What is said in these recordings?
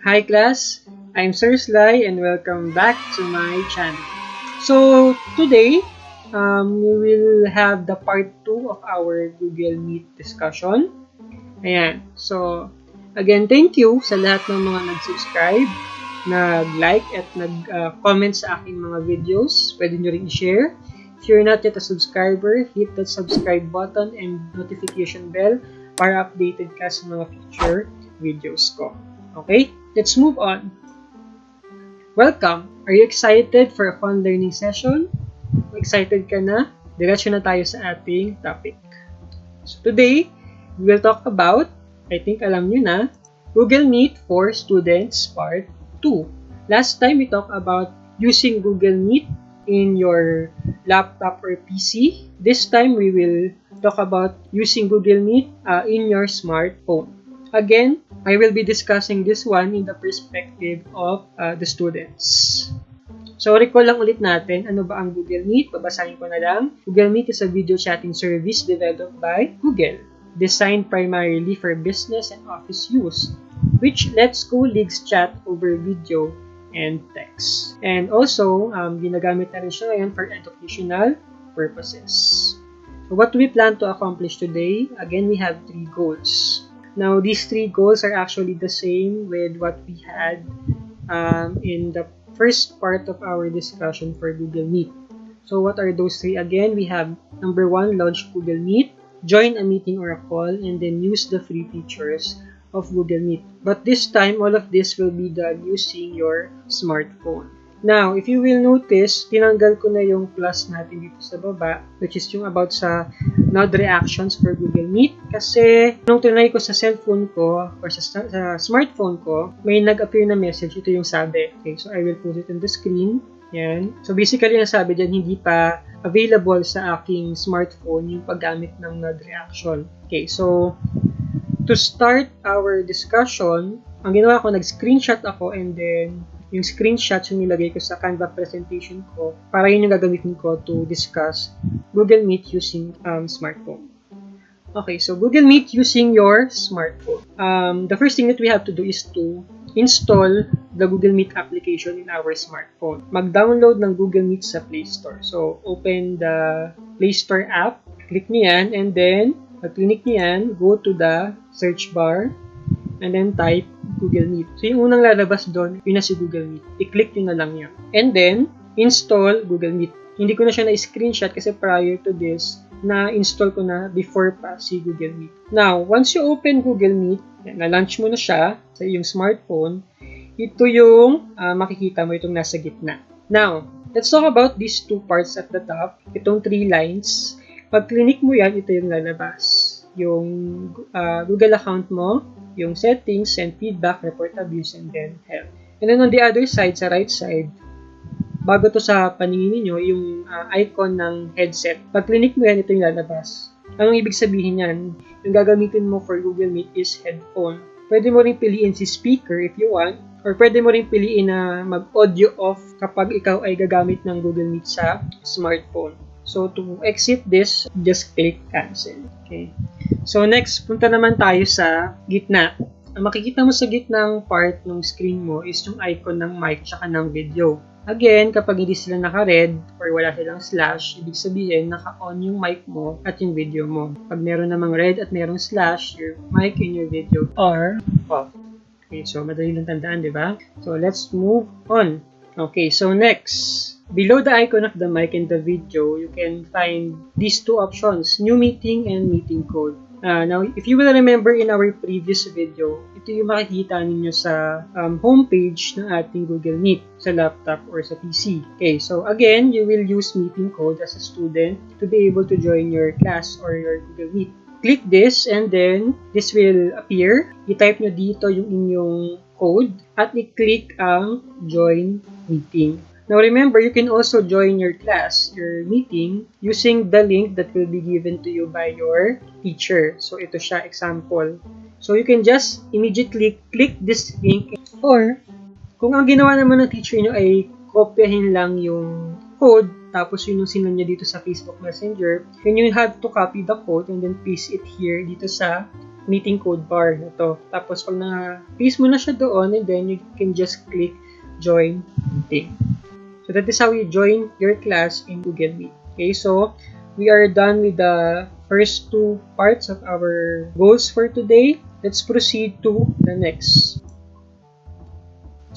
Hi class, I'm Sir Sly and welcome back to my channel. So today, we will have the part 2 of our Google Meet discussion. Ayan. So, again, thank you sa lahat ng mga nag-subscribe, nag-like at nag-comment sa aking mga videos. Pwede nyo rin i-share. If you're not yet a subscriber, hit that subscribe button and notification bell para updated ka sa mga future videos ko. Okay? Let's move on. Welcome! Are you excited for a fun learning session? Excited ka na? Diretso na tayo sa ating topic. So today, we will talk about, I think alam nyo na, Google Meet for Students Part 2. Last time, we talked about using Google Meet in your laptop or PC. This time, we will talk about using Google Meet in your smartphone. Again, I will be discussing this one in the perspective of the students. So, recall lang ulit natin, ano ba ang Google Meet? Babasahin ko na lang. Google Meet is a video chatting service developed by Google, designed primarily for business and office use, which lets colleagues chat over video and text. And also, ginagamit na rin siya ngayon for educational purposes. So, what do we plan to accomplish today? Again, we have 3 goals. Now, these 3 goals are actually the same with what we had in the first part of our discussion for Google Meet. So, what are those 3 again? We have number 1, launch Google Meet, join a meeting or a call, and then use the free features of Google Meet. But this time, all of this will be done using your smartphone. Now, if you will notice, tinanggal ko na yung plus natin dito sa baba, which is yung about sa node reactions for Google Meet. Kasi, nung tinry ko sa cellphone ko, or sa smartphone ko, may nag-appear na message. Ito yung sabi. Okay, so I will put it on the screen. Yan. So, basically, ang sabi dyan, hindi pa available sa aking smartphone yung paggamit ng node reaction. Okay, so, to start our discussion, ang ginawa ko, nag-screenshot ako and then yung screenshot yung nilagay ko sa Canva presentation ko para yun yung gagamitin ko to discuss Google Meet using smartphone. Okay, so Google Meet using your smartphone. The first thing that we have to do is to install the Google Meet application in our smartphone. Mag-download ng Google Meet sa Play Store. So, open the Play Store app, click nyo yan, and then, pag-click nyo yan, go to the search bar, and then type Google Meet. So, yung unang lalabas doon, yun na si Google Meet. I-click nyo na lang yun. And then, install Google Meet. Hindi ko na siya na-screenshot kasi prior to this, na-install ko na before pa si Google Meet. Now, once you open Google Meet, na-launch mo na siya sa iyong smartphone, ito yung makikita mo itong nasa gitna. Now, let's talk about these 2 parts at the top. Itong 3 lines. Pag click mo yan, ito yung lalabas. Yung Google account mo, yung settings, and feedback, report abuse, and then help. And then on the other side, sa right side, bago to sa paningin niyo yung icon ng headset. Pag click mo yan, ito yung lalabas. Anong ibig sabihin yan? Yung gagamitin mo for Google Meet is headphone. Pwede mo rin piliin si speaker if you want, or pwede mo rin piliin na mag-audio off kapag ikaw ay gagamit ng Google Meet sa smartphone. So, to exit this, just click cancel. Okay. So, next, punta naman tayo sa gitna. Ang makikita mo sa gitnang part ng screen mo is yung icon ng mic tsaka ng video. Again, kapag hindi sila naka-red or wala silang slash, ibig sabihin, naka-on yung mic mo at yung video mo. Pag meron namang red at merong slash, your mic and your video are off. Okay, so madali lang tandaan, di ba? So, let's move on. Okay, so next. Below the icon of the mic and the video, you can find these 2 options, new meeting and meeting code. Now, if you will remember in our previous video, ito yung makikita ninyo sa homepage ng ating Google Meet sa laptop or sa PC. Okay, so again, you will use meeting code as a student to be able to join your class or your Google Meet. Click this and then this will appear. I-type nyo dito yung inyong code at i-click ang join meeting. Now remember, you can also join your class, your meeting, using the link that will be given to you by your teacher. So ito siya, example. So you can just immediately click this link, or kung ang ginawa naman ng teacher nyo ay kopyahin lang yung code, tapos yun yung sinend niya dito sa Facebook Messenger, then you have to copy the code and then paste it here dito sa meeting code bar. Ito. Tapos pag na-paste mo na siya doon, and then you can just click join meeting. So that is how you join your class in Google Meet. Okay, so we are done with the first two parts of our goals for today. Let's proceed to the next.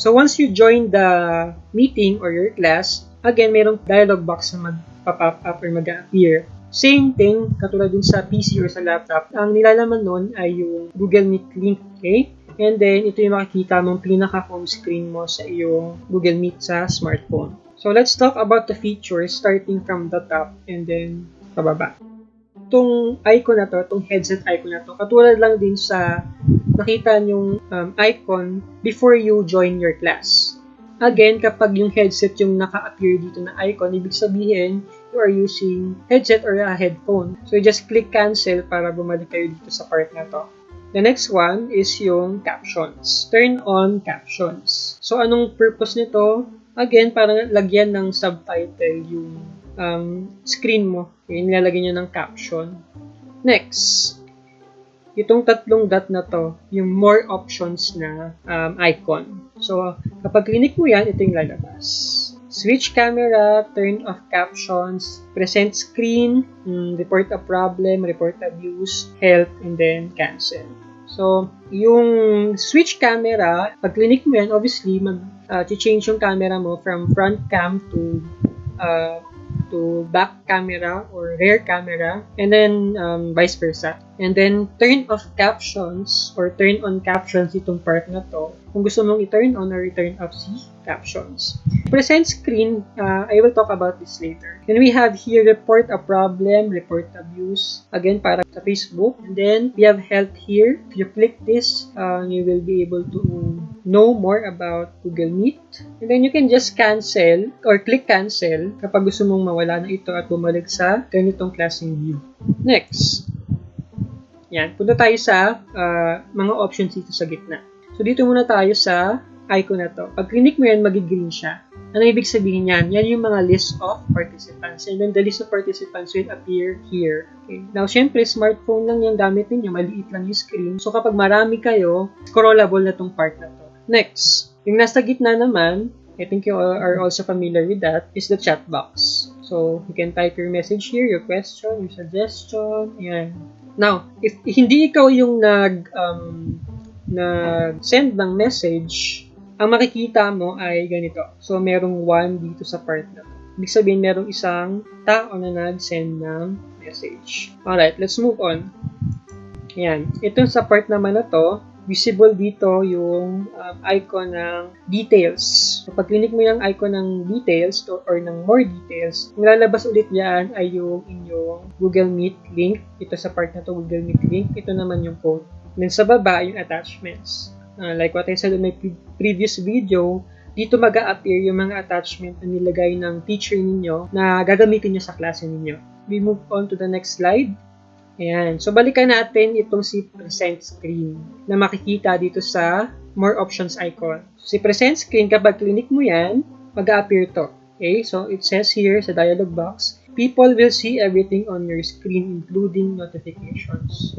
So once you join the meeting or your class, again, mayroong dialog box na mag-pop up or mag-appear. Same thing, katulad din sa PC or sa laptop. Ang nilalaman nun ay yung Google Meet link, okay? And then, ito yung makikita mong pinaka-home screen mo sa iyong Google Meet sa smartphone. So let's talk about the features starting from the top and then pababa. Itong icon na to, itong headset icon na to, katulad lang din sa nakita yung icon before you join your class. Again, kapag yung headset yung naka-appear dito na icon, ibig sabihin, you are using headset or a headphone. So, you just click cancel para bumalik kayo dito sa part na to. The next one is yung captions. Turn on captions. So, anong purpose nito? Again, para lagyan ng subtitle yung screen mo. Okay, nilalagay nyo ng caption. Next, itong tatlong dot na to, yung more options na icon. So, kapag click mo yan, ito yung lalabas. Switch camera, turn off captions, present screen, report a problem, report abuse, help, and then cancel. So, yung switch camera, pag click mo yan, obviously, mag-change yung camera mo from front cam to back camera or rear camera, and then vice versa. And then turn off captions or turn on captions itong part na to kung gusto mong i-turn on or i-turn off si captions. Present screen, I will talk about this later. Then we have here report a problem, report abuse, again para sa Facebook. And then we have help here. If you click this, you will be able to know more about Google Meet. And then you can just cancel or click cancel kapag gusto mong mawala na ito at bumalik sa ganitong klaseng view. Next. Yan. Punta tayo sa mga options dito sa gitna. So, dito muna tayo sa icon na to. Pag click mo yan, mag-green siya. Ano ibig sabihin yan? Yan yung mga list of participants. And then the list of participants will appear here. Okay. Now, syempre, smartphone lang yung gamit ninyo. Maliit lang yung screen. So, kapag marami kayo, scrollable na tong part na to. Next, yung nasa gitna naman, I think you are also familiar with that, is the chat box. So, you can type your message here, your question, your suggestion, yan. Now, if hindi ikaw yung nag-send ng message, ang makikita mo ay ganito. So, merong 1 dito sa part na to. Ibig sabihin, merong isang tao na nag-send ng message. Alright, let's move on. Yan. Ito sa part naman na to, visible dito yung icon ng details. So, pag click mo yung icon ng details or ng more details, ang lalabas ulit yan ay yung inyong Google Meet link. Ito sa part na to, Google Meet link. Ito naman yung code. Then sa baba, yung attachments. Like what I said in my previous video, dito mag-a-appear yung mga attachment na nilagay ng teacher ninyo na gagamitin nyo sa klase ninyo. We move on to the next slide. Ayan. So, balikan natin itong si present screen na makikita dito sa more options icon. So, si present screen, kapag click mo yan, mag-a-appear to. Okay? So, it says here sa dialog box, people will see everything on your screen including notifications.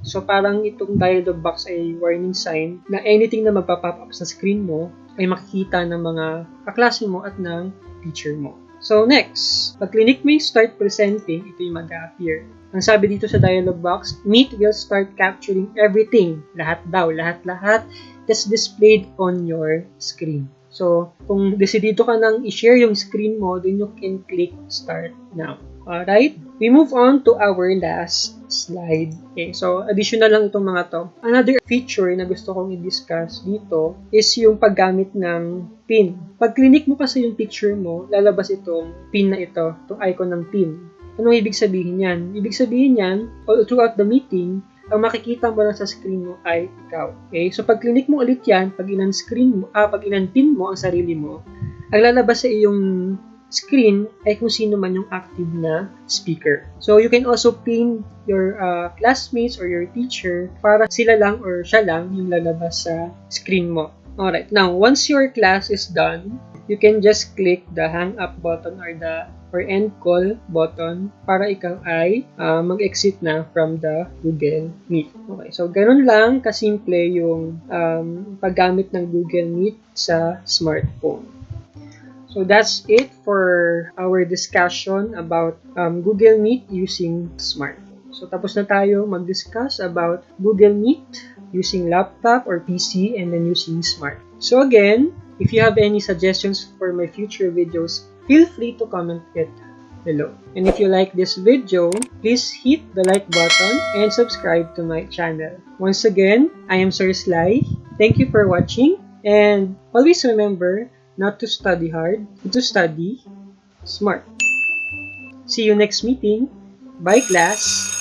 So, parang itong dialog box ay warning sign na anything na magpa-pop up sa screen mo ay makikita ng mga kaklase mo at ng teacher mo. So, next, pag click mo yung start presenting, ito yung mag-a-appear. Ang sabi dito sa dialog box, Meet will start capturing everything, lahat daw, lahat-lahat that's displayed on your screen. So, kung desidido ka nang i-share yung screen mo, then you can click Start Now. Alright? We move on to our last slide. Okay, so additional lang itong mga to. Another feature na gusto kong i-discuss dito is yung paggamit ng pin. Pag click mo kasi yung picture mo, lalabas itong pin na ito, itong icon ng pin. Anong ibig sabihin yan? Ibig sabihin yan, all throughout the meeting, ang makikita mo lang sa screen mo ay ikaw. Okay? So, pag click mo ulit yan, pag in-pin mo ang sarili mo, ang lalabas sa iyong screen ay kung sino man yung active na speaker. So, you can also pin your classmates or your teacher para sila lang or siya lang yung lalabas sa screen mo. Alright, now, once your class is done, you can just click the hang up button or the or end call button para ikaw ay mag-exit na from the Google Meet. Okay, so ganun lang kasimple yung paggamit ng Google Meet sa smartphone. So that's it for our discussion about Google Meet using smartphone. So tapos na tayo mag-discuss about Google Meet using laptop or PC and then using smart. So again, if you have any suggestions for my future videos, feel free to comment it below. And if you like this video, please hit the like button and subscribe to my channel. Once again, I am Sir Sly. Thank you for watching, and always remember not to study hard, but to study smart. See you next meeting. Bye class!